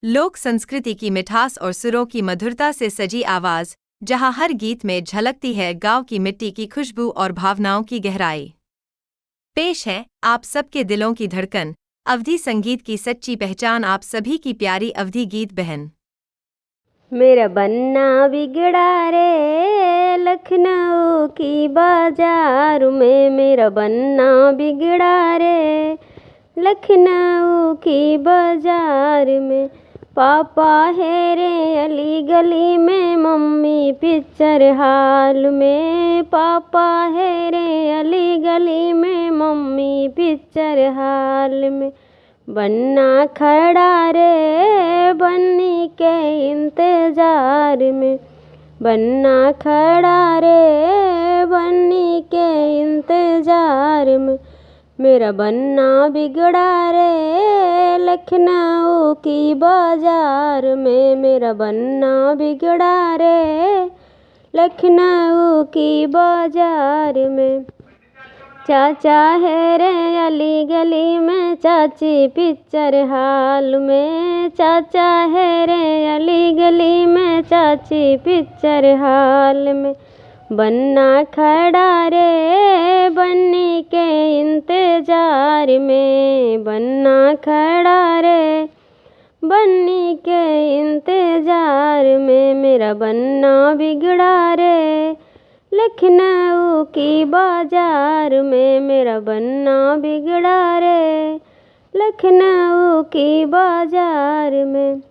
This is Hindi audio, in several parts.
लोक संस्कृति की मिठास और सुरों की मधुरता से सजी आवाज, जहां हर गीत में झलकती है गांव की मिट्टी की खुशबू और भावनाओं की गहराई। पेश है आप सबके दिलों की धड़कन, अवधी संगीत की सच्ची पहचान, आप सभी की प्यारी अवधी गीत बहन। मेरा बन्ना बिगड़ा रे लखनऊ की बाजार में, मेरा बन्ना बिगड़ा रे लखनऊ की बाजार में। पापा है रे अली गली में, मम्मी पिक्चर हाल में। पापा है रे अली गली में, मम्मी पिक्चर हाल में। बन्ना खड़ा रे बन्नी के इंतजार में, बन्ना खड़ा रे बन्नी के इंतजार में। मेरा बन्ना बिगड़ा रे लखनऊ की बाजार में, मेरा बन्ना बिगड़ा रे लखनऊ की बाजार में। चाचा है रे अली गली में, चाची पिक्चर हाल में। चाचा है रे अली गली में, चाची पिक्चर हाल में। बन्ना खड़ा रे बन्नी के इंतजार में, बन्ना खड़ा रे बन्नी के इंतजार में। मेरा बन्ना बिगड़ा रे लखनऊ की बाजार में, मेरा बन्ना बिगड़ा रे लखनऊ की बाजार में।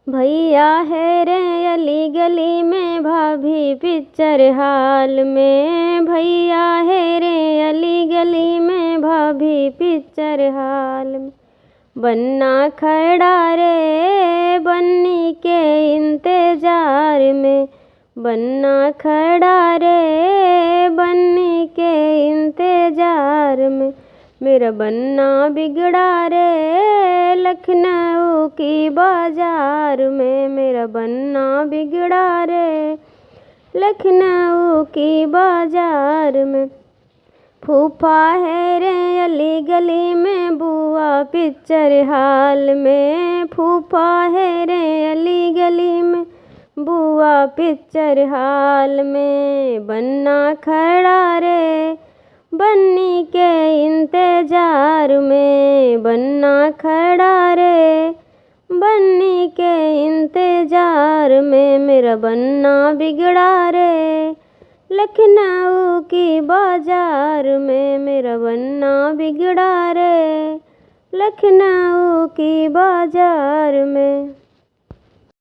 भैया है रे अली गली में, भाभी पिक्चर हाल में। भैया है रे अली गली में, भाभी पिक्चर हाल में। बन्ना खड़ा रे बन्नी के इंतजार में, बन्ना खड़ा रे बन्नी के इंतजार में। मेरा बन्ना बिगड़ा रे लखनऊ की बाजार में, मेरा बन्ना बिगड़ा रे लखनऊ की बाजार में। फूफा है रे अली गली में, बुआ पिक्चर हाल में। फूफा है रे अली गली में, बुआ पिक्चर हाल में। बन्ना खड़ा रे बन्नी के इंतजार में, बन्ना खड़ा रे बन्नी के इंतजार में। मेरा बन्ना बिगड़ा रे लखनऊ की बाजार में, मेरा बन्ना बिगड़ा रे लखनऊ की बाजार में।